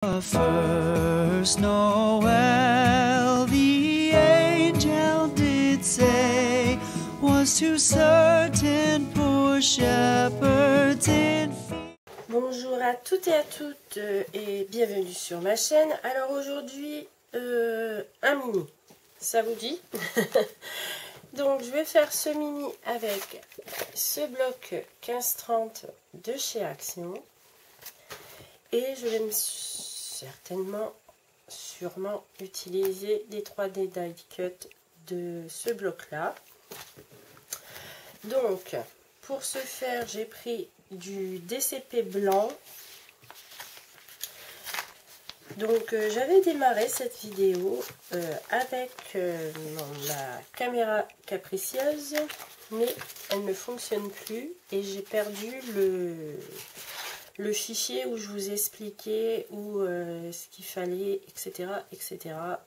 First Noel, the angel did say, was too certain for shepherds in field. Bonjour à toutes et à toutes et bienvenue sur ma chaîne. Alors aujourd'hui, un mini, ça vous dit? Donc je vais faire ce mini avec ce bloc 1530 de chez Action. Et je vais sûrement utiliser des 3D die cut de ce bloc là. Donc pour ce faire, j'ai pris du DCP blanc. Donc j'avais démarré cette vidéo avec ma caméra capricieuse, mais elle ne fonctionne plus et j'ai perdu le fichier où je vous expliquais ce qu'il fallait, etc., etc.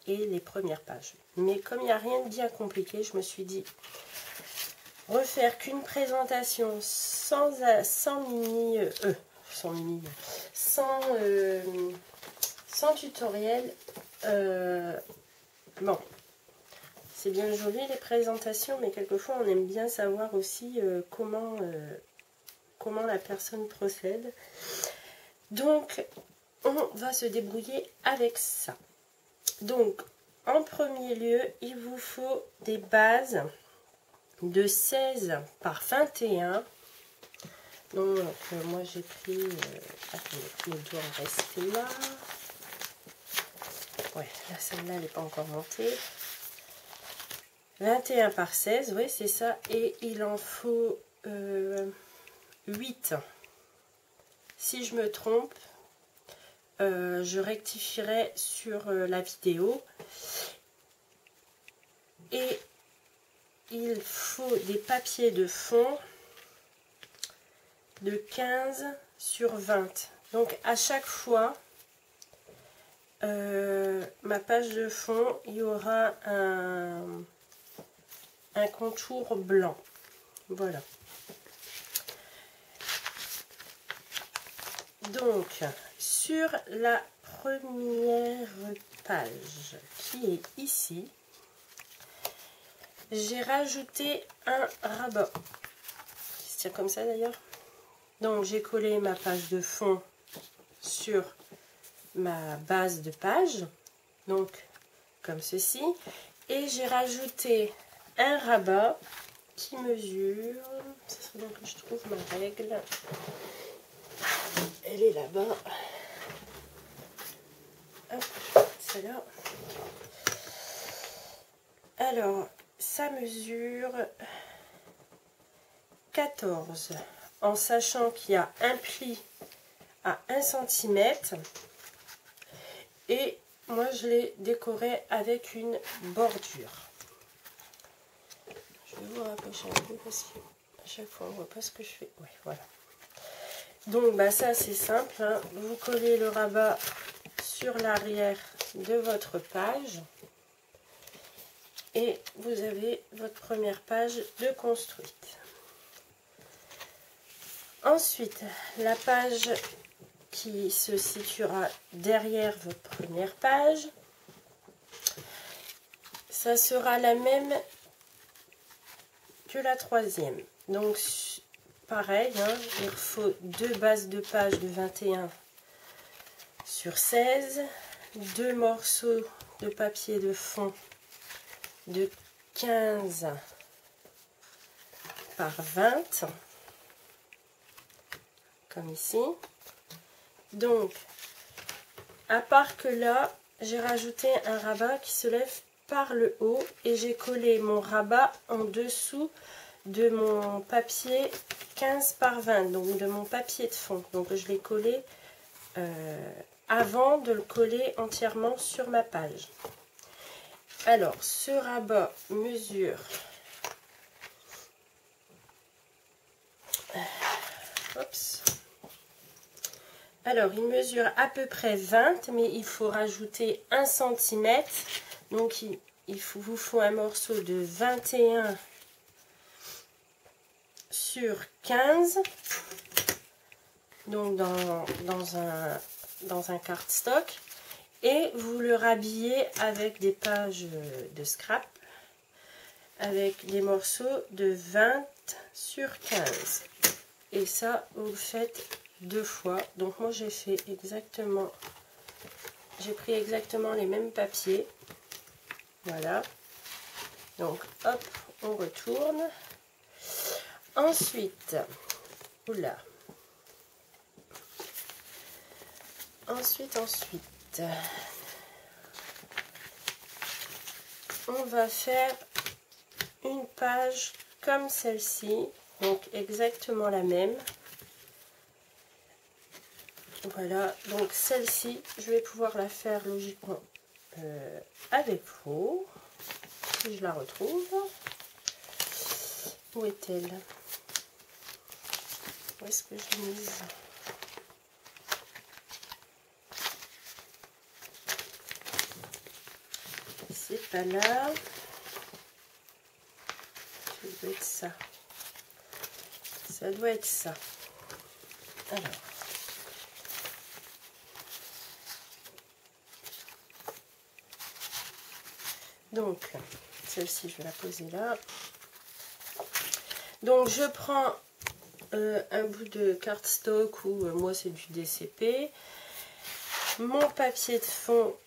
et les premières pages. Mais comme il n'y a rien de bien compliqué, je me suis dit refaire qu'une présentation sans tutoriel. Bon, c'est bien joli les présentations, mais quelquefois on aime bien savoir aussi comment la personne procède. Donc on va se débrouiller avec ça. Donc en premier lieu, il vous faut des bases de 16 par 21. Donc moi j'ai pris attendez, il doit en rester là. Ouais, là celle-là elle n'est pas encore montée. 21 par 16, oui c'est ça, et il en faut 8. Si je me trompe, je rectifierai sur la vidéo. Et il faut des papiers de fond de 15 sur 20. Donc à chaque fois, ma page de fond, il y aura un contour blanc. Voilà. Donc, sur la première page qui est ici, j'ai rajouté un rabat qui se tient comme ça d'ailleurs. Donc, j'ai collé ma page de fond sur ma base de page, donc comme ceci, et j'ai rajouté un rabat qui mesure, c'est selon que je trouve ma règle. Elle est là-bas. Celle-là. Alors, ça mesure 14, en sachant qu'il y a un pli à 1 cm. Et moi, je l'ai décoré avec une bordure. Je vais vous rapprocher un peu parce qu'à chaque fois, on ne voit pas ce que je fais. Oui, voilà. Donc bah ça c'est simple, hein. Vous collez le rabat sur l'arrière de votre page et vous avez votre première page de construite. Ensuite, la page qui se situera derrière votre première page, ça sera la même que la troisième. Donc pareil, hein, il faut deux bases de page de 21 sur 16, deux morceaux de papier de fond de 15 par 20, comme ici. Donc, à part que là, j'ai rajouté un rabat qui se lève par le haut et j'ai collé mon rabat en dessous de mon papier 15 par 20, donc de mon papier de fond. Donc je l'ai collé avant de le coller entièrement sur ma page. Alors ce rabat mesure alors il mesure à peu près 20, mais il faut rajouter 1 cm. Donc il vous faut un morceau de 21 sur 15, donc dans un dans un cardstock et vous le rhabillez avec des pages de scrap avec des morceaux de 20 sur 15. Et ça, vous le faites 2 fois. Donc moi j'ai fait exactement, j'ai pris exactement les mêmes papiers. Voilà. Donc hop, on retourne. Ensuite, oula. Ensuite, on va faire une page comme celle-ci, donc exactement la même. Voilà, donc celle-ci, je vais pouvoir la faire logiquement avec vous, si je la retrouve. Où est-elle? Où est-ce que je l'ai mise? C'est pas là. Ça doit être ça. Ça doit être ça. Alors. Donc, celle-ci, je vais la poser là. Donc, je prends un bout de cardstock ou moi, c'est du DCP. Mon papier de fond,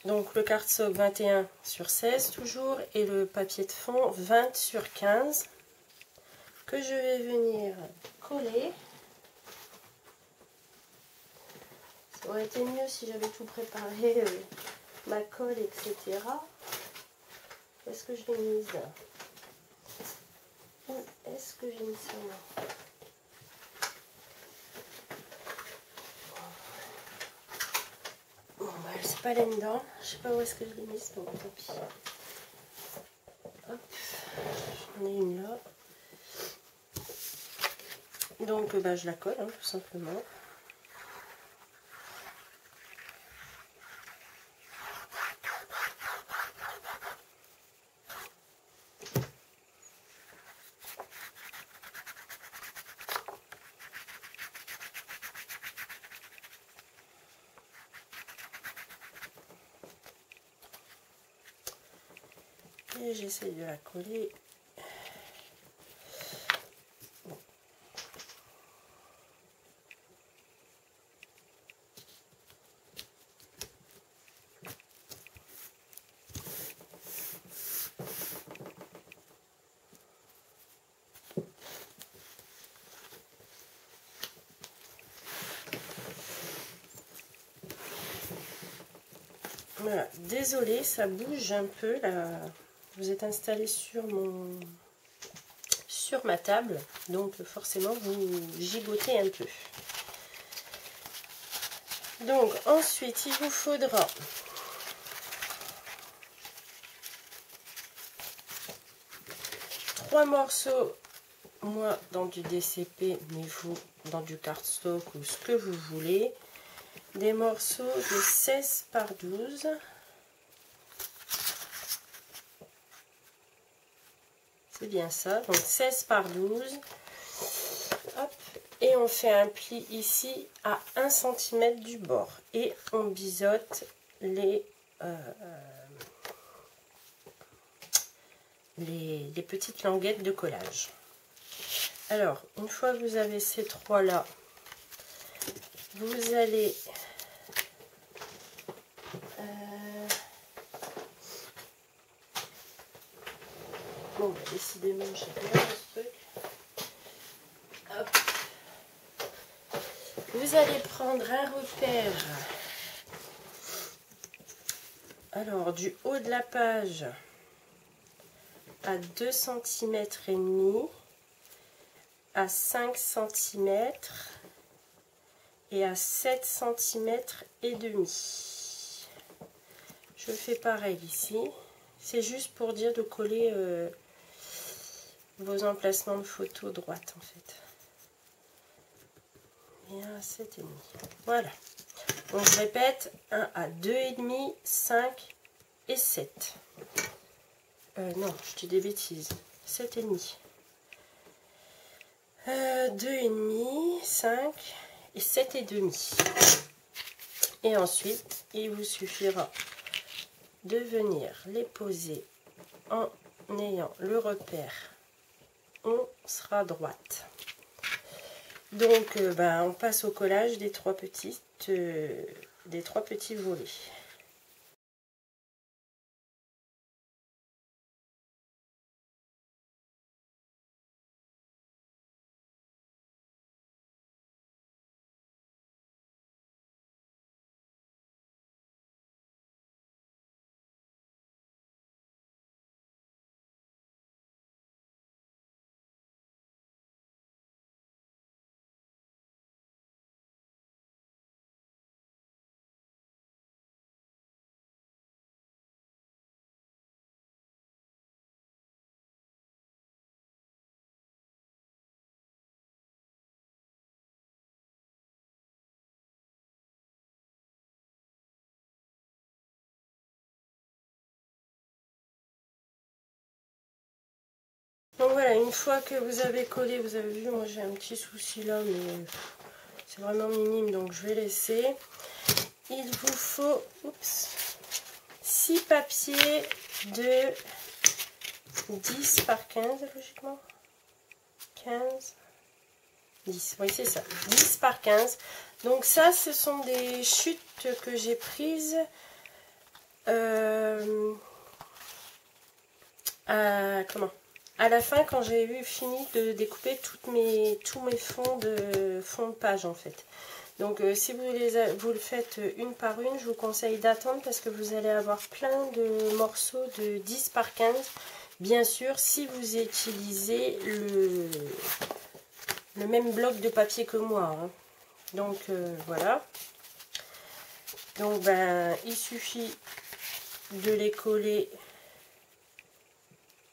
donc le cardstock 21 sur 16 toujours, et le papier de fond 20 sur 15 que je vais venir coller. Ça aurait été mieux si j'avais tout préparé, ma colle, etc. Où est-ce que je l'ai mise? Où est-ce que j'ai mis ça? Bon, bah, elle s'est pas là-dedans. Je sais pas où est-ce que je l'ai mise, donc tant pis. Hop, j'en ai une là. Donc, bah, je la colle, hein, tout simplement. Et j'essaye de la coller. Voilà, désolée, ça bouge un peu là. Vous êtes installé sur ma table, donc forcément vous gigotez un peu. Donc ensuite, il vous faudra trois morceaux, moi dans du DCP, mais vous dans du cardstock ou ce que vous voulez, des morceaux de 16 par 12. C'est bien ça, donc 16 par 12. Hop, et on fait un pli ici à 1 cm du bord. Et on biseaute les petites languettes de collage. Alors, une fois que vous avez ces trois là, vous allez bon, décidément, je sais pas ce truc. Hop. Vous allez prendre un repère. Alors, du haut de la page à 2 cm et demi, à 5 cm et à 7 cm et demi. Je fais pareil ici. C'est juste pour dire de coller vos emplacements de photo droite en fait. Et un à 7,5. Voilà. Donc je répète, 1 à 2,5, 5 et 7. Non, je dis des bêtises. 7,5. 2,5, 5 et 7,5. Et ensuite, il vous suffira de venir les poser en ayant le repère. On sera droite. Donc, on passe au collage des trois petits volets. Donc voilà, une fois que vous avez collé, vous avez vu, moi j'ai un petit souci là, mais c'est vraiment minime, donc je vais laisser. Il vous faut 6 papiers de 10 par 15, logiquement. 15, 10, oui c'est ça, 10 par 15. Donc ça, ce sont des chutes que j'ai prises à la fin, quand j'ai eu fini de découper tous mes fonds de page en fait. Donc si vous le faites une par une, je vous conseille d'attendre parce que vous allez avoir plein de morceaux de 10 par 15. Bien sûr, si vous utilisez le même bloc de papier que moi. Hein. Donc voilà. Donc il suffit de les coller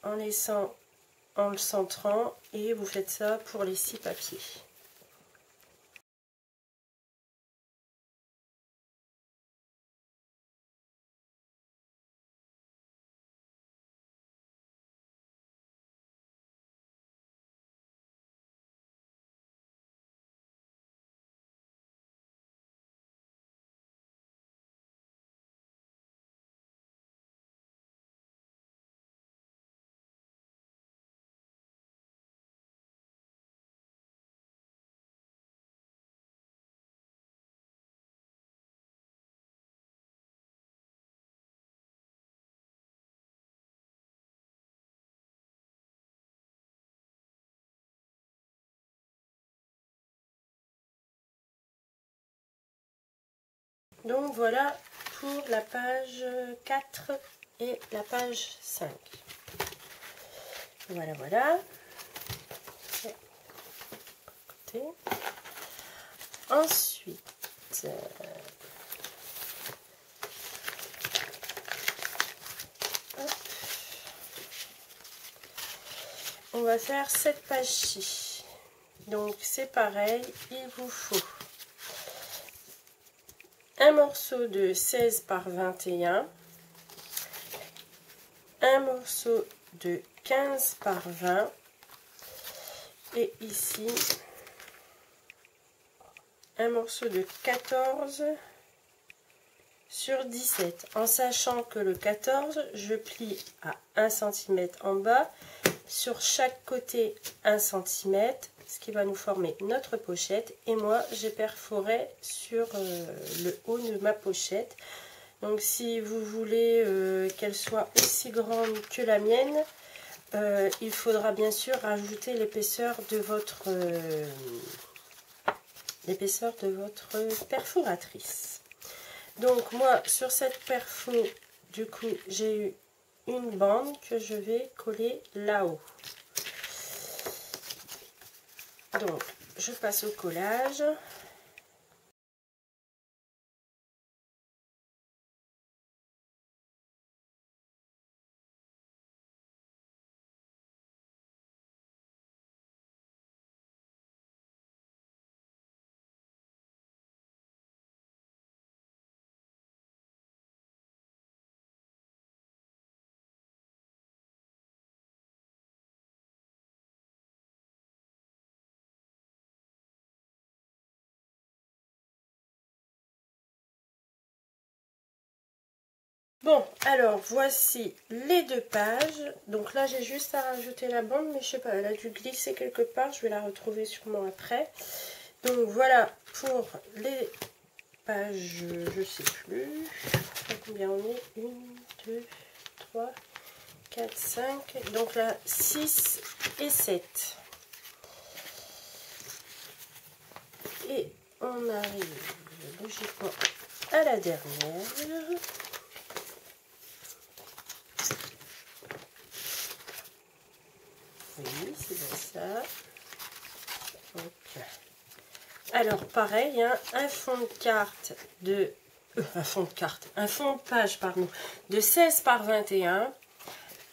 en le centrant et vous faites ça pour les 6 papiers. Donc voilà pour la page 4 et la page 5. Voilà, voilà. Ensuite, on va faire cette page-ci. Donc c'est pareil, il vous faut un morceau de 16 par 21, un morceau de 15 par 20 et ici un morceau de 14 sur 17, en sachant que le 14 je plie à 1 cm en bas, sur chaque côté 1 cm, ce qui va nous former notre pochette, et moi j'ai perforé sur le haut de ma pochette. Donc si vous voulez qu'elle soit aussi grande que la mienne, il faudra bien sûr rajouter l'épaisseur de votre perforatrice. Donc moi sur cette perfo, du coup j'ai eu une bande que je vais coller là-haut. Donc je passe au collage. Bon, alors voici les 2 pages. Donc là, j'ai juste à rajouter la bande, mais je sais pas, elle a dû glisser quelque part. Je vais la retrouver sûrement après. Donc voilà pour les pages, je sais plus. Combien on est? 1, 2, 3, 4, 5. Donc là, 6 et 7. Et on arrive logiquement à la dernière. Oui, c'est bien ça. Donc, alors pareil, hein, un fond de carte de... un fond de page, pardon, de 16 par 21.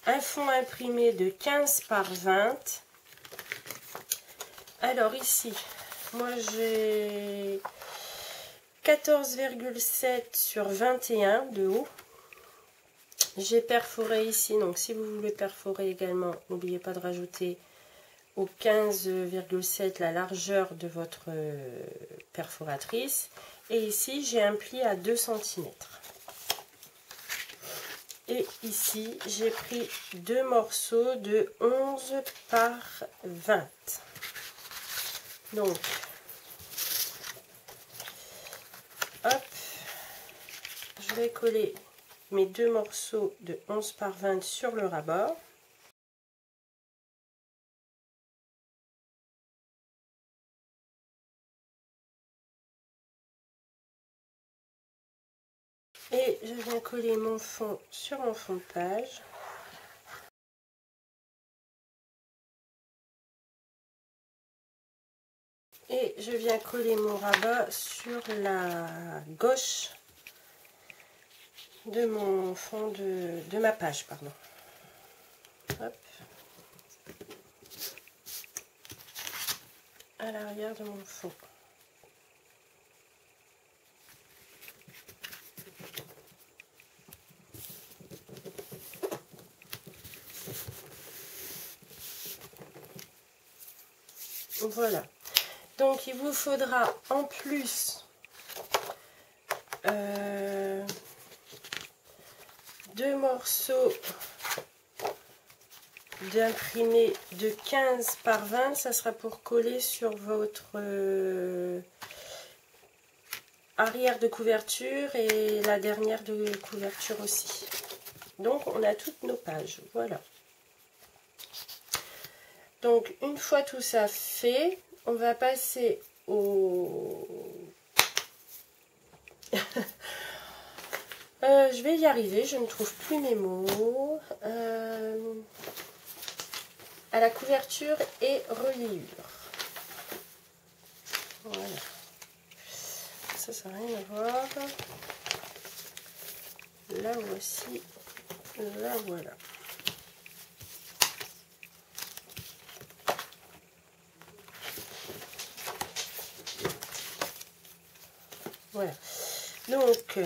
Un fond imprimé de 15 par 20. Alors ici, moi j'ai 14,7 sur 21 de haut. J'ai perforé ici, donc si vous voulez perforer également, n'oubliez pas de rajouter au 15,7 la largeur de votre perforatrice. Et ici, j'ai un pli à 2 cm. Et ici, j'ai pris 2 morceaux de 11 par 20. Donc, hop, je vais coller mes 2 morceaux de 11 par 20 sur le ras-bord. Et je viens coller mon fond sur mon fond de page. Et je viens coller mon rabat sur la gauche de mon fond de ma page, pardon. Hop. À l'arrière de mon fond. Voilà. Donc il vous faudra en plus 2 morceaux d'imprimé de 15 par 20. Ça sera pour coller sur votre arrière de couverture et la dernière de couverture aussi. Donc on a toutes nos pages. Voilà. Donc une fois tout ça fait, on va passer au... je vais y arriver, je ne trouve plus mes mots. À la couverture et reliure. Voilà. Ça n'a rien à voir. Là voici. Là voilà. Voilà. Donc,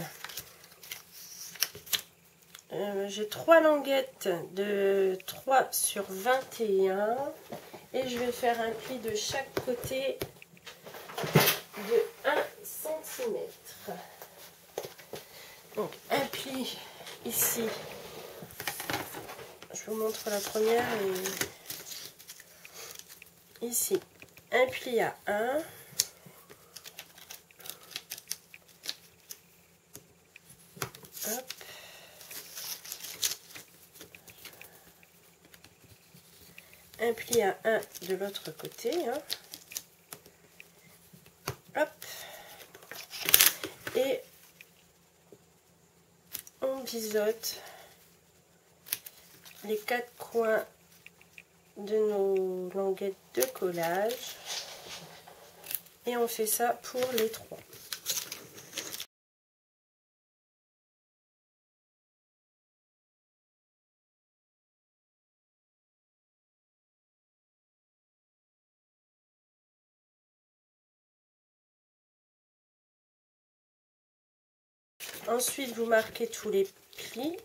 j'ai 3 languettes de 3 sur 21 et je vais faire un pli de chaque côté de 1 cm. Donc, un pli ici. Je vous montre la première et ici. Un pli à 1. Hop. Un pli à 1 de l'autre côté. Hein. Hop. Et on biseaute les 4 coins de nos languettes de collage. Et on fait ça pour les 3. Ensuite, vous marquez tous les plis.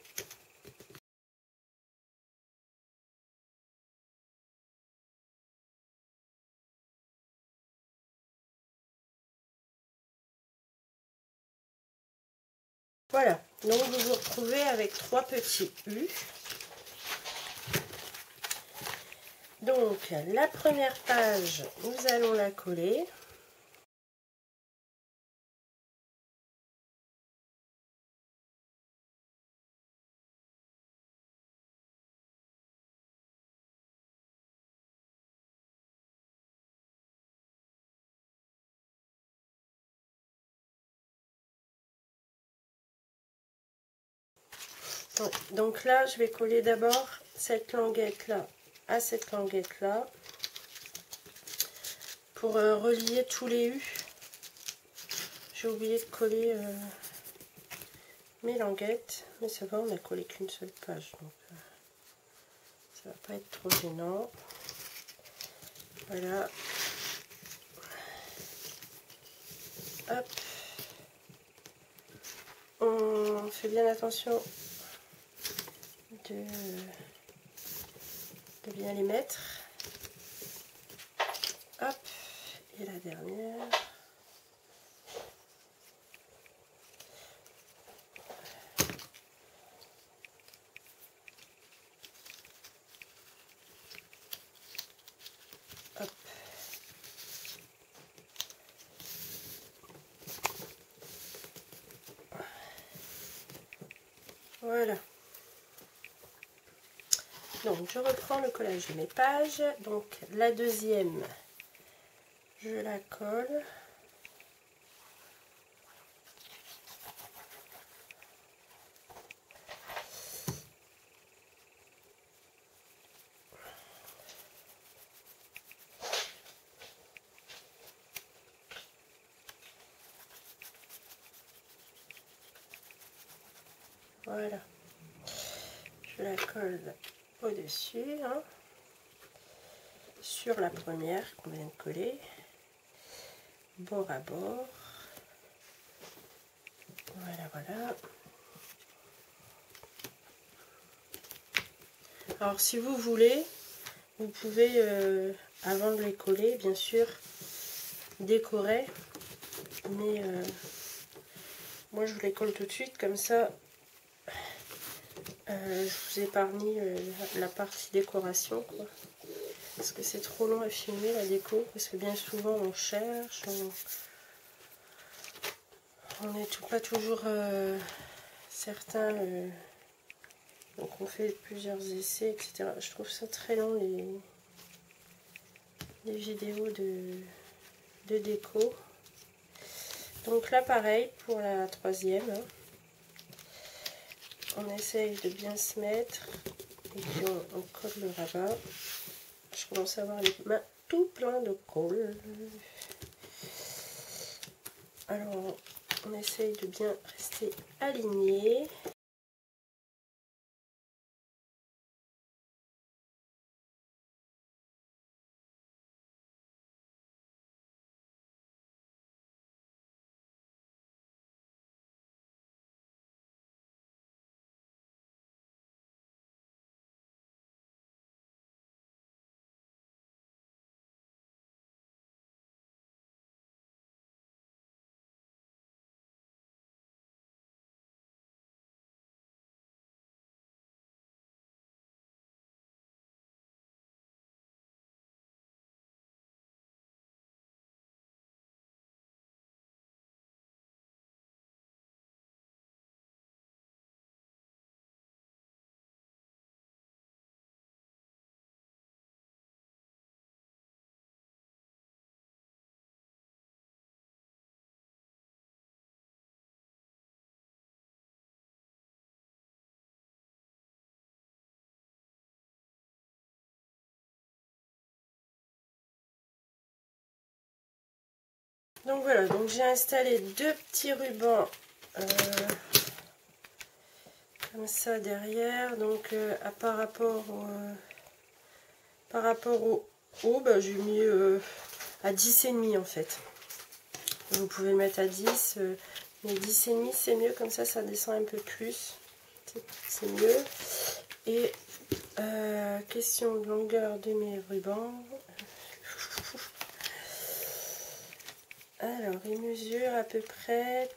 Voilà. Donc vous vous retrouvez avec 3 petits U. Donc la première page, nous allons la coller. Donc là, je vais coller d'abord cette languette là à cette languette là pour relier tous les U. J'ai oublié de coller mes languettes, mais ça va, on n'a collé qu'une seule page, donc ça va pas être trop gênant. Voilà. Hop. On fait bien attention de bien les mettre. Hop. Et la dernière. Hop. Voilà. Donc je reprends le collage de mes pages. Donc la deuxième, je la colle. Voilà. Je la colle au-dessus, hein, sur la première qu'on vient de coller, bord à bord. Voilà, voilà. Alors si vous voulez, vous pouvez, avant de les coller, bien sûr, décorer. Mais moi je vous les colle tout de suite, comme ça je vous épargne la partie décoration, quoi. Parce que c'est trop long à filmer la déco, parce que bien souvent on cherche, on n'est pas toujours certain, donc on fait plusieurs essais, etc. Je trouve ça très long les vidéos de déco. Donc là pareil pour la troisième, hein. On essaye de bien se mettre et puis on colle le rabat. Je commence à avoir les mains tout plein de colle. Alors on essaye de bien rester aligné. Donc voilà, donc j'ai installé 2 petits rubans comme ça derrière. Donc par rapport au haut, bah, j'ai mis à 10,5 en fait. Vous pouvez le mettre à 10, mais 10,5 c'est mieux, comme ça ça descend un peu plus. C'est mieux. Et question de longueur de mes rubans. Alors, il mesure à peu près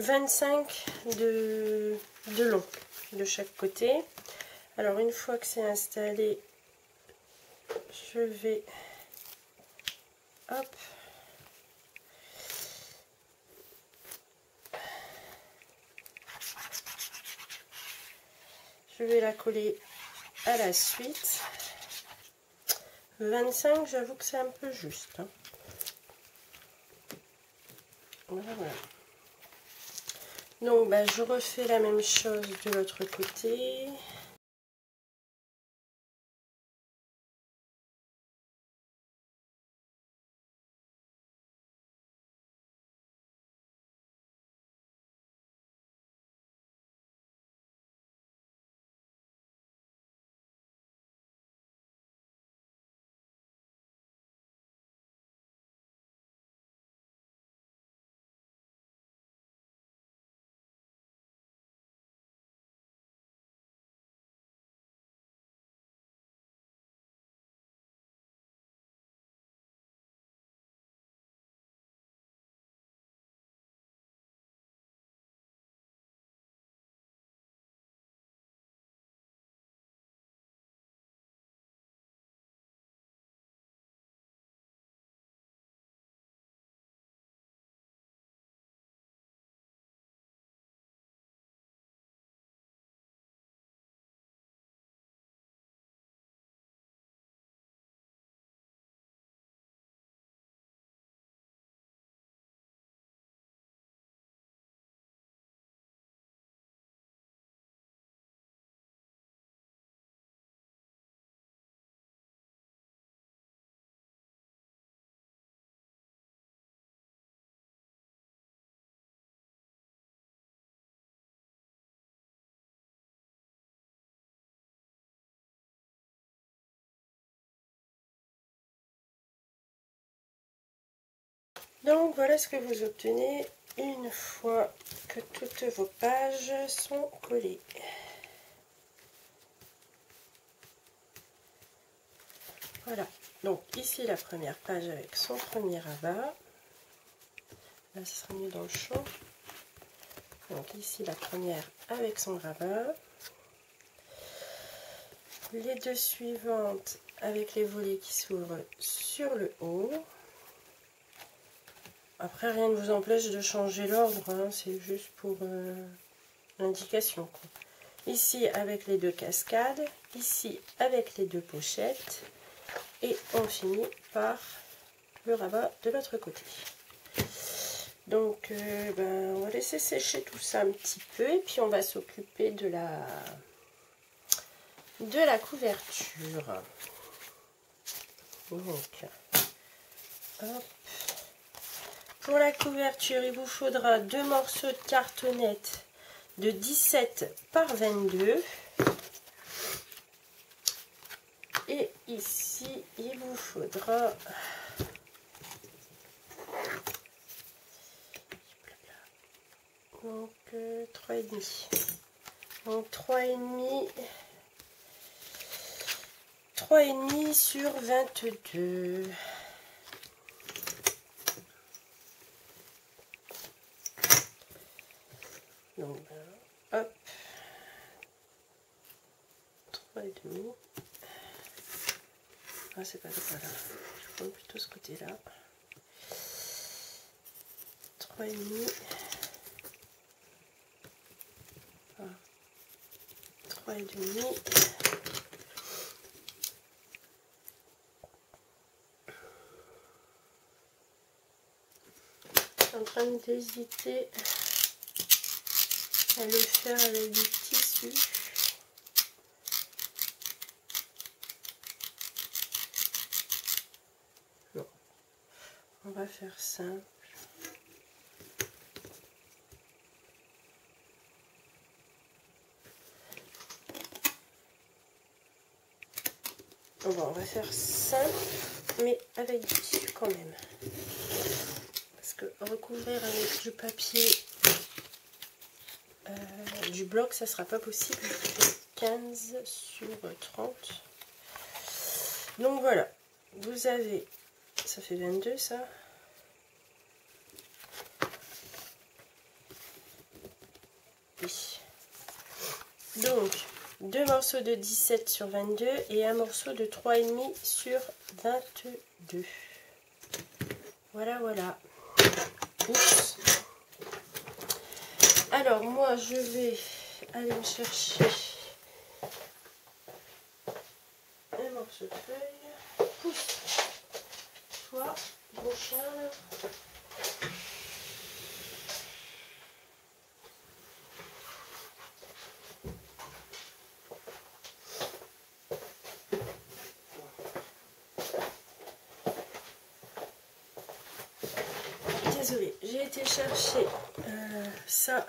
25 de long de chaque côté. Alors une fois que c'est installé, je vais hop, je vais la coller à la suite. 25, j'avoue que c'est un peu juste, hein. Voilà, voilà. Donc bah, je refais la même chose de l'autre côté. Donc voilà ce que vous obtenez une fois que toutes vos pages sont collées. Voilà, donc ici la première page avec son premier rabat. Là ce sera mieux dans le champ. Donc ici la première avec son rabat. Les deux suivantes avec les volets qui s'ouvrent sur le haut. Après, rien ne vous empêche de changer l'ordre, hein, c'est juste pour l'indication. Ici, avec les deux cascades, ici, avec les deux pochettes, et on finit par le rabat de l'autre côté. Donc, on va laisser sécher tout ça un petit peu, et puis on va s'occuper de la couverture. Donc, hop. Pour la couverture, il vous faudra 2 morceaux de cartonnette de 17 par 22. Et ici, il vous faudra donc 3,5. Donc 3,5 sur 22. Donc hop, 3,5. Ah, c'est pas de là. Je prends plutôt ce côté-là. 3,5. Ah, 3,5. Je suis en train d'hésiter à le faire avec du tissu. Non, on va faire simple. Bon, on va faire simple, mais avec du tissu quand même. Parce que recouvrir avec du papier du bloc, ça sera pas possible. 15 sur 30. Donc voilà, vous avez, ça fait 22 ça. découper. Donc, 2 morceaux de 17 sur 22 et un morceau de 3,5 sur 22. Voilà, voilà. Oups. Alors, moi, je vais aller me chercher un morceau de feuille. Pousse. Toi, mon chien. Désolée, j'ai été chercher ça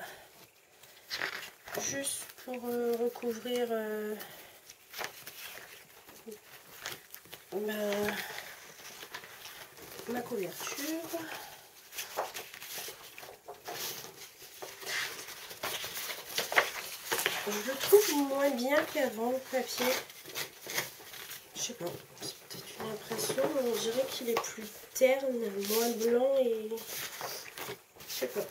juste pour recouvrir ma couverture. Je le trouve moins bien qu'avant le papier. Je sais pas, c'est peut-être une impression, mais on dirait qu'il est plus terne, moins blanc et... Je sais pas.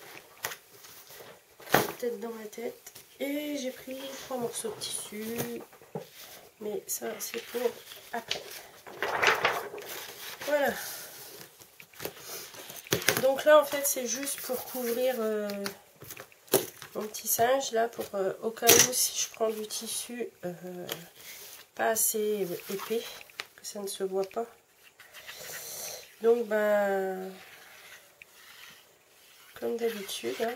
Peut-être dans ma tête. Et j'ai pris 3 morceaux de tissu. Mais ça, c'est pour après. Voilà. Donc là, en fait, c'est juste pour couvrir mon petit singe. Là, pour au cas où, si je prends du tissu pas assez épais, que ça ne se voit pas. Donc, ben, comme d'habitude, hein.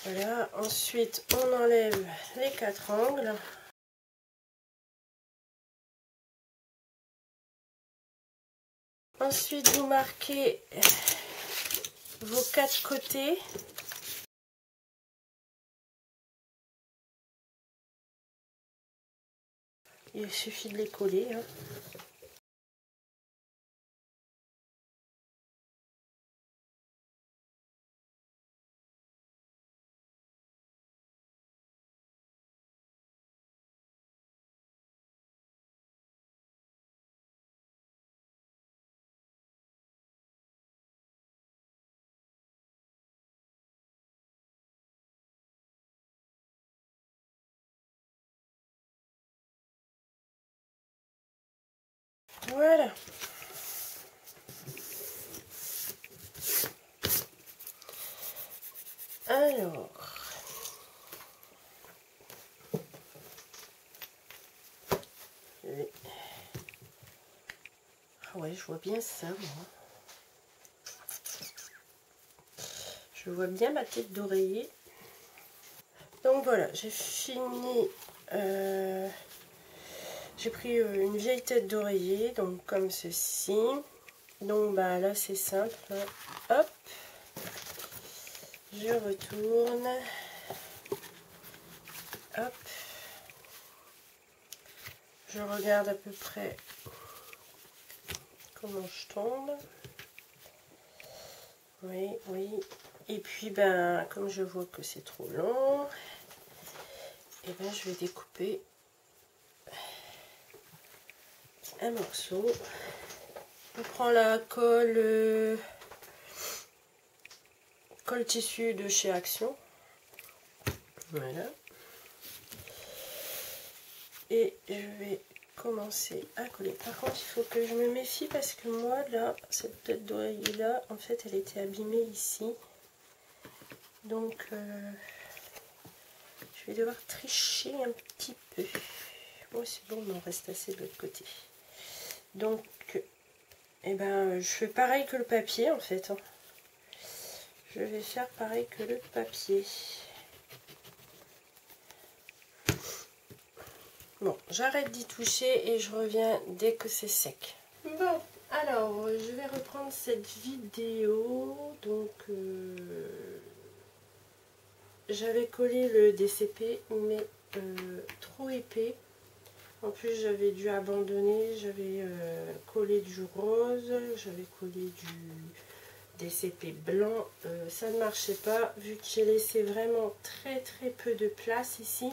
Voilà, ensuite on enlève les 4 angles. Ensuite vous marquez vos 4 côtés. Il suffit de les coller, hein. Voilà. Alors, ah ouais, je vois bien ça, moi. Je vois bien ma tête d'oreiller. Donc voilà, j'ai fini. J'ai pris une vieille tête d'oreiller, donc comme ceci. Donc bah là c'est simple. Hop, je retourne. Hop. Je regarde à peu près comment je tombe. Oui, oui. Et puis ben comme je vois que c'est trop long, et ben je vais découper un morceau. Je prends la colle tissu de chez Action. Voilà. Et je vais commencer à coller. Par contre, il faut que je me méfie parce que moi, là, cette tête d'oreiller là, en fait, elle était abîmée ici. Donc, je vais devoir tricher un petit peu. Bon, c'est bon, il m'en reste assez de l'autre côté. Donc, eh ben, je fais pareil que le papier, en fait. Hein. Je vais faire pareil que le papier. Bon, j'arrête d'y toucher et je reviens dès que c'est sec. Bon, alors, je vais reprendre cette vidéo. Donc, j'avais collé le DCP, mais trop épais. En plus, j'avais dû abandonner. J'avais collé du rose, j'avais collé du DCP blanc. Ça ne marchait pas, vu que j'ai laissé vraiment très peu de place ici.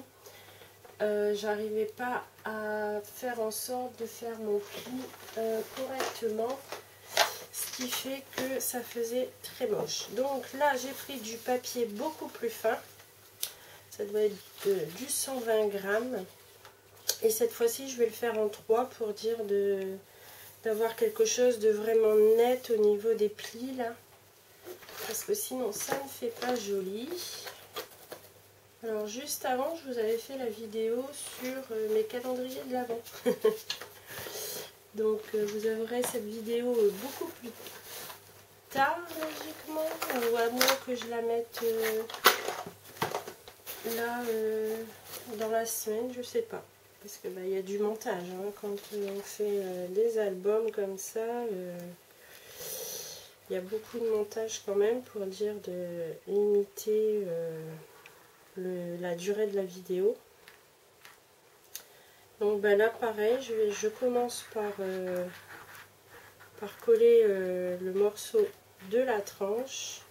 J'arrivais pas à faire en sorte de faire mon pli correctement, ce qui fait que ça faisait très moche. Donc là j'ai pris du papier beaucoup plus fin, ça doit être du 120 grammes, et cette fois-ci je vais le faire en 3 pour dire d'avoir quelque chose de vraiment net au niveau des plis là, parce que sinon ça ne fait pas joli. Alors juste avant, je vous avais fait la vidéo sur mes calendriers de l'Avent. Donc vous aurez cette vidéo beaucoup plus tard, logiquement, ou à moins que je la mette là dans la semaine, je sais pas. Parce que y a du montage, hein, quand on fait des albums comme ça, il y a beaucoup de montage quand même pour dire de limiter la durée de la vidéo. Donc là pareil, je commence par coller le morceau de la tranche.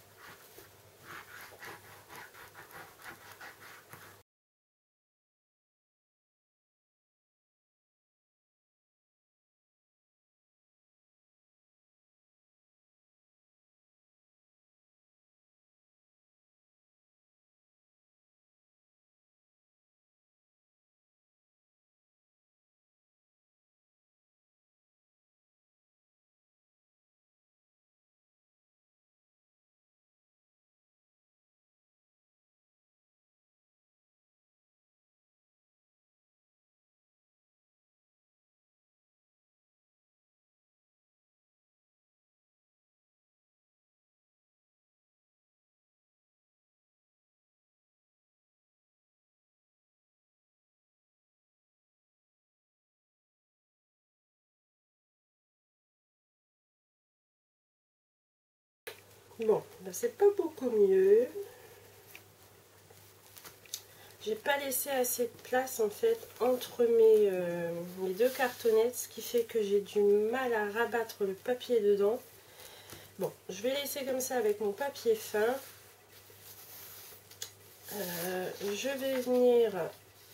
Bon, c'est pas beaucoup mieux. J'ai pas laissé assez de place en fait entre mes deux cartonnettes, ce qui fait que j'ai du mal à rabattre le papier dedans. Bon, je vais laisser comme ça avec mon papier fin. Je vais venir...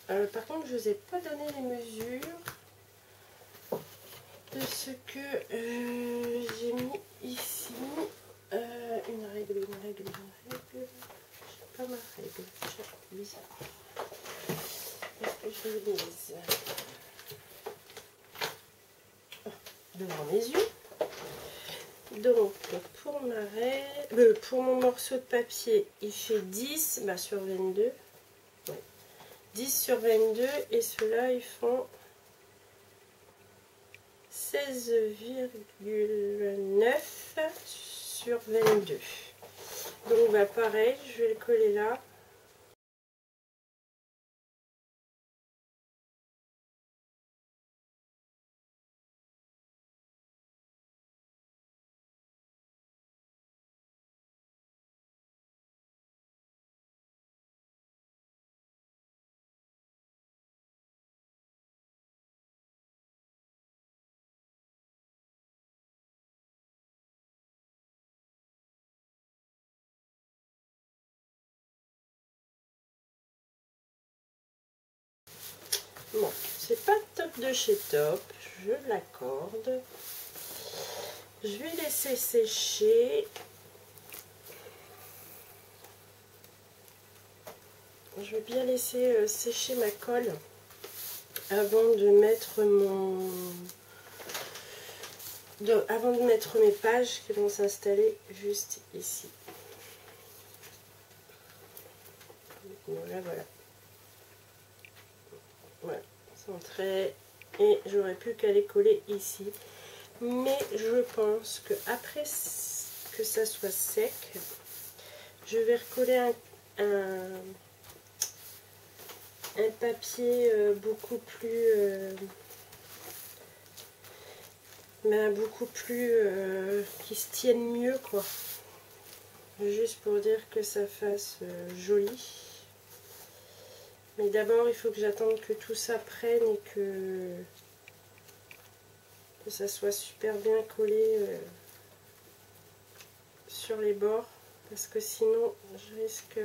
par contre, je ne vous ai pas donné les mesures de ce que j'ai mis ici. Une règle. Je sais pas ma règle. C'est bizarre. Est-ce que je l'ai mise devant mes yeux? Donc pour mon morceau de papier, il fait 10 sur 22. Ouais. 10 sur 22 et ceux-là ils font 16,9 sur 22. Donc pareil, je vais le coller là. Bon, c'est pas top de chez top, je l'accorde. Je vais laisser sécher. Je vais bien laisser sécher ma colle avant de mettre avant de mettre mes pages qui vont s'installer juste ici. Voilà. Voilà, centré. Et j'aurais plus qu'à les coller ici. Mais je pense que après que ça soit sec, je vais recoller un papier beaucoup plus qui se tienne mieux, quoi. Juste pour dire que ça fasse joli. Mais d'abord il faut que j'attende que tout ça prenne et que ça soit super bien collé sur les bords, parce que sinon je risque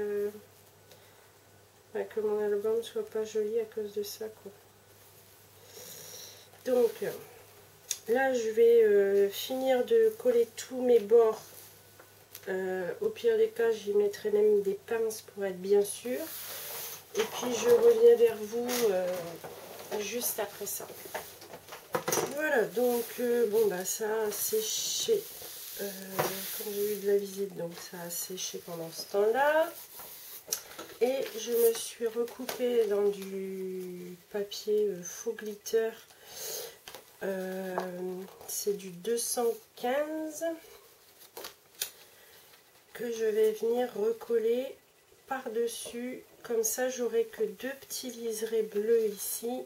que mon album soit pas joli à cause de ça, quoi. Donc là je vais finir de coller tous mes bords. Au pire des cas j'y mettrai même des pinces pour être bien sûr, et puis je reviens vers vous juste après ça. Voilà, donc bon bah ça a séché quand j'ai eu de la visite, donc ça a séché pendant ce temps là, et je me suis recoupée dans du papier faux glitter, c'est du 215 que je vais venir recoller par dessus, comme ça j'aurai que deux petits liserés bleus ici.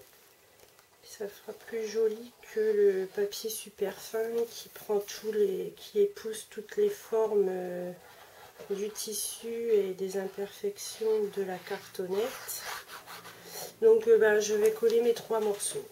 Ça fera plus joli que le papier super fin qui prend qui épouse toutes les formes du tissu et des imperfections de la cartonnette. Donc je vais coller mes 3 morceaux.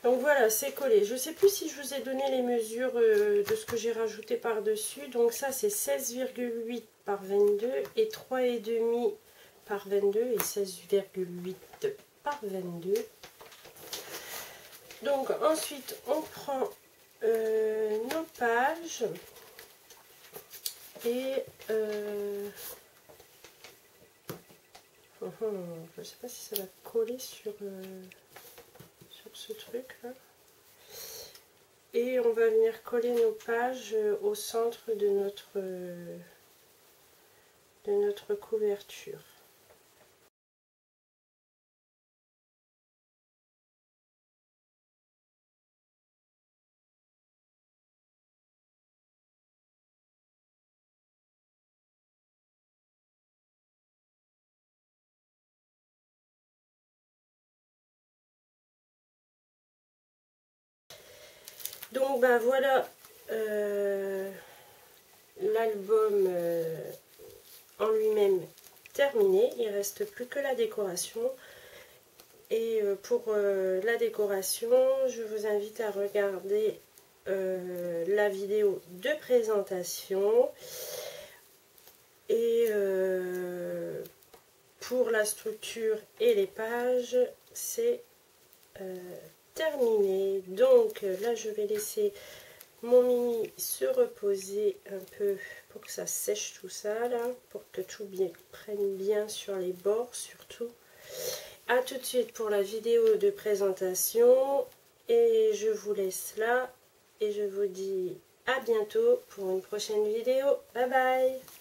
Donc voilà, c'est collé. Je ne sais plus si je vous ai donné les mesures de ce que j'ai rajouté par-dessus. Donc ça, c'est 16,8 par 22 et 3,5 par 22 et 16,8 par 22. Donc ensuite, on prend nos pages et je ne sais pas si ça va coller sur ce truc là, et on va venir coller nos pages au centre de notre couverture. Donc voilà l'album en lui-même terminé. Il ne reste plus que la décoration. Et pour la décoration, je vous invite à regarder la vidéo de présentation. Et pour la structure et les pages, c'est terminé. Donc là je vais laisser mon mini se reposer un peu pour que ça sèche tout ça là, pour que tout prenne bien sur les bords surtout. A tout de suite pour la vidéo de présentation, et je vous laisse là et je vous dis à bientôt pour une prochaine vidéo. Bye bye.